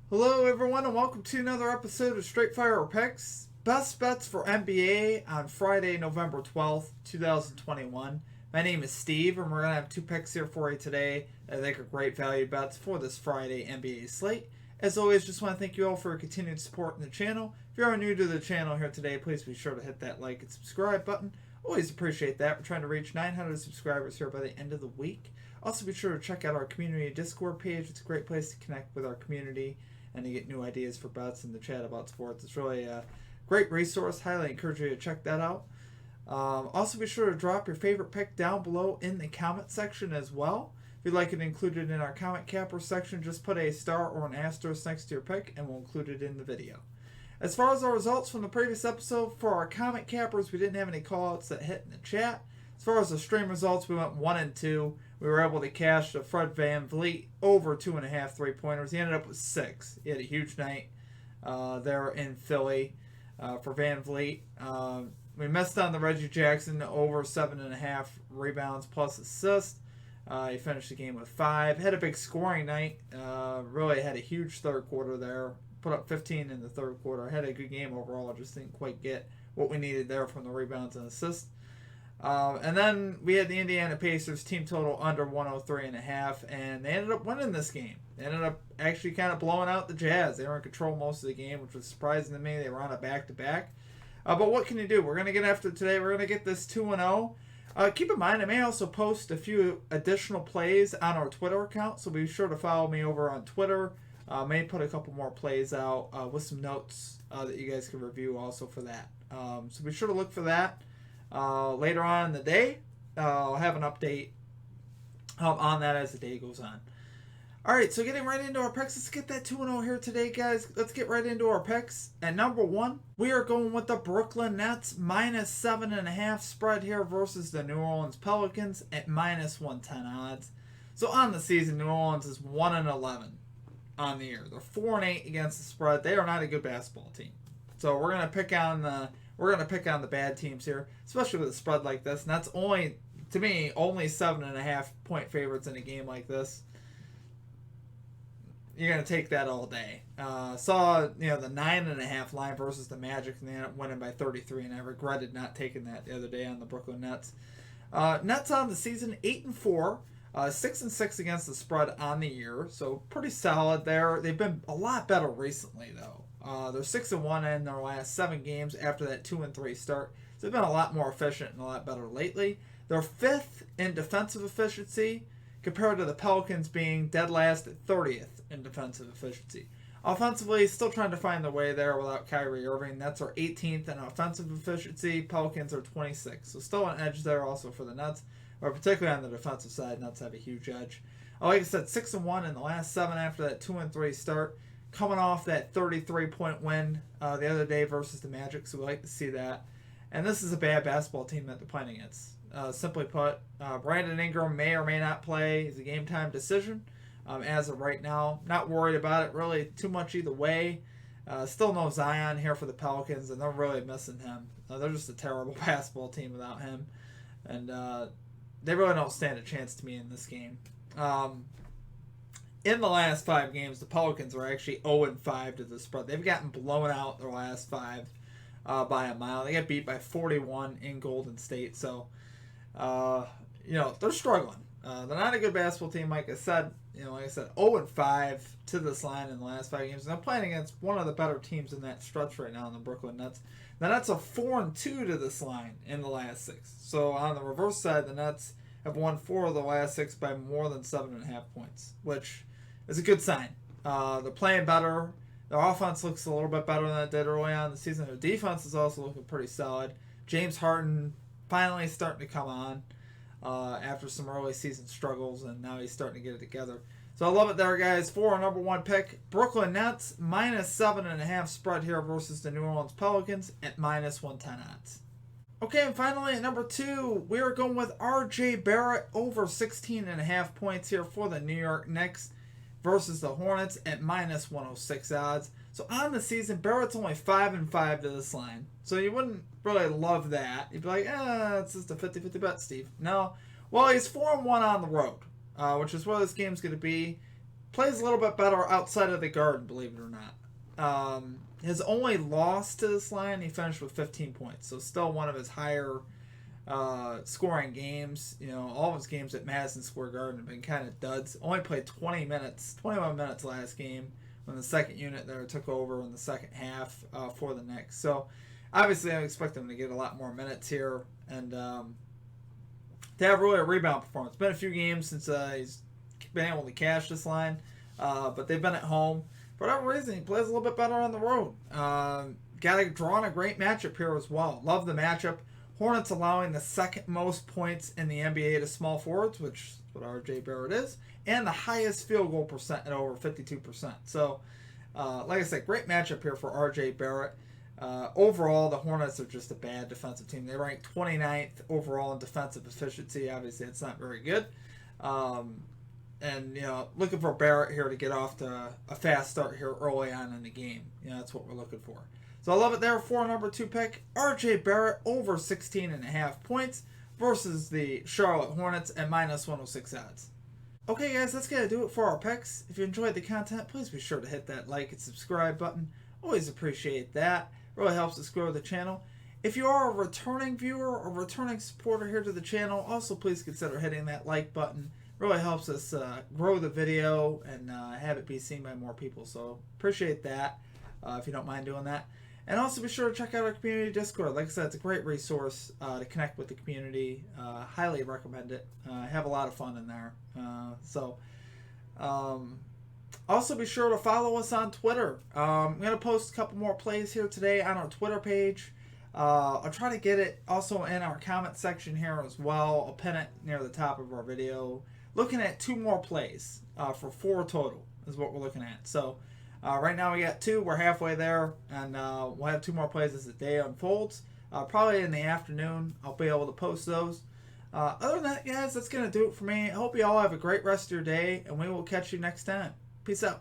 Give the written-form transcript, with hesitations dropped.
Hello, everyone, and welcome to another episode of Straight Fire Picks. Best bets for NBA on Friday, November 12th, 2021. My name is Steve, and we're going to have two picks here for you today that I think are great value bets for this Friday NBA slate. As always, just want to thank you all for your continued support in the channel. If you are new to the channel here today, please be sure to hit that like and subscribe button. Always appreciate that. We're trying to reach 900 subscribers here by the end of the week. Also, be sure to check out our community Discord page. It's a great place to connect with our community and to get new ideas for bets and to chat about sports. It's really a great resource. Highly encourage you to check that out. Also, be sure to drop your favorite pick down below in the comment section as well. If you'd like it included in our comment capper section, just put a star or an asterisk next to your pick and we'll include it in the video. As far as our results from the previous episode, for our comment cappers, we didn't have any callouts that hit in the chat. As far as the stream results, we went 1 and 2. We were able to cash the Fred VanVleet over 2.5 3-pointers. He ended up with 6. He had a huge night there in Philly for VanVleet. We missed on the Reggie Jackson over 7.5 rebounds plus assists. He finished the game with 5. Had a big scoring night. Really had a huge third quarter there. Put up 15 in the third quarter. Had a good game overall. Just didn't quite get what we needed there from the rebounds and assists. And then we had the Indiana Pacers team total under 103.5, and they ended up winning this game. They ended up actually kind of blowing out the Jazz. They were in control most of the game, which was surprising to me. They were on a back-to-back. But what can you do? We're going to get after it today. We're going to get this 2-0. Keep in mind, I may also post a few additional plays on our Twitter account, so be sure to follow me over on Twitter. May put a couple more plays out with some notes that you guys can review also for that. So be sure to look for that. Later on in the day, I'll have an update on that as the day goes on. Alright, so getting right into our picks. Let's get that 2-0 here today, guys. Let's get right into our picks. At number 1, we are going with the Brooklyn Nets minus 7.5 spread here versus the New Orleans Pelicans at minus 110 odds. So on the season, New Orleans is 1-11 on the year. They're 4-8 against the spread. They are not a good basketball team. So we're gonna pick on the bad teams here, especially with a spread like this. And that's only 7.5 point favorites in a game like this. You're gonna take that all day. Saw the 9.5 line versus the Magic, and they ended up winning by 33. And I regretted not taking that the other day on the Brooklyn Nets. Nets on the season 8-4. 6-6 against the spread on the year, so pretty solid there. They've been a lot better recently, though. They're 6-1 in their last 7 games after that 2-3 start. So they've been a lot more efficient and a lot better lately. They're 5th in defensive efficiency, compared to the Pelicans being dead last at 30th in defensive efficiency. Offensively, still trying to find their way there without Kyrie Irving. Nets are 18th in offensive efficiency. Pelicans are 26th. So still an edge there also for the Nets. Or particularly on the defensive side, Nets have a huge edge. Like I said, 6-1 in the last 7 after that 2-3 start. Coming off that 33-point win the other day versus the Magic, so we like to see that. And this is a bad basketball team that they're playing against. Simply put, Brandon Ingram may or may not play. It's a game-time decision as of right now. Not worried about it really too much either way. Still no Zion here for the Pelicans, and they're really missing him. They're just a terrible basketball team without him. And they really don't stand a chance to me in this game. In the last 5 games, the Pelicans are actually 0-5 to the spread. They've gotten blown out their last 5 by a mile. They got beat by 41 in Golden State. So, they're struggling. They're not a good basketball team, like I said. 0-5 to this line in the last 5 games. And they're playing against one of the better teams in that stretch right now in the Brooklyn Nets. The Nets are 4-2 to this line in the last 6. So on the reverse side, the Nets have won 4 of the last 6 by more than 7.5 points, which is a good sign. They're playing better. Their offense looks a little bit better than it did early on in the season. Their defense is also looking pretty solid. James Harden finally starting to come on after some early season struggles, and now he's starting to get it together. So I love it there, guys. For our number 1 pick, Brooklyn Nets minus 7.5 spread here versus the New Orleans Pelicans at minus 110 odds. Okay, and finally at number 2, we are going with R.J. Barrett over 16.5 points here for the New York Knicks versus the Hornets at minus 106 odds. So on the season, Barrett's only 5-5 to this line. So you wouldn't really love that. You'd be like, it's just a 50-50 bet, Steve. No. Well, he's 4-1 on the road, which is where this game's going to be. plays a little bit better outside of the Garden, believe it or not. His only loss to this line, he finished with 15 points. So still one of his higher scoring games. All of his games at Madison Square Garden have been kind of duds. Only played 21 minutes last game when the second unit there took over in the second half for the Knicks. So obviously I expect him to get a lot more minutes here and to have really a rebound performance. It's been a few games since he's been able to cash this line, but they've been at home. For whatever reason, he plays a little bit better on the road. Got to draw on a great matchup here as well. Love the matchup. Hornets allowing the second most points in the NBA to small forwards, which is what R.J. Barrett is, and the highest field goal percent at over 52%. So, like I said, great matchup here for R.J. Barrett. Overall, the Hornets are just a bad defensive team. They rank 29th overall in defensive efficiency. Obviously, it's not very good. And, looking for Barrett here to get off to a fast start here early on in the game. That's what we're looking for. So I love it there for number 2 pick. R.J. Barrett over 16.5 points versus the Charlotte Hornets at minus 106 odds. Okay, guys, that's going to do it for our picks. If you enjoyed the content, please be sure to hit that like and subscribe button. Always appreciate that. Really helps us grow the channel. If you are a returning viewer or returning supporter here to the channel, also please consider hitting that like button. Really helps us grow the video and have it be seen by more people. So appreciate that if you don't mind doing that. And also be sure to check out our community Discord. Like I said, it's a great resource to connect with the community. Highly recommend it. Have a lot of fun in there. Also be sure to follow us on Twitter. I'm going to post a couple more plays here today on our Twitter page. I'll try to get it also in our comment section here as well. I'll pin it near the top of our video. Looking at 2 more plays for 4 total is what we're looking at. So right now we got 2. We're halfway there. And we'll have 2 more plays as the day unfolds. Probably in the afternoon I'll be able to post those. Other than that, guys, that's going to do it for me. I hope you all have a great rest of your day. And we will catch you next time. Peace out.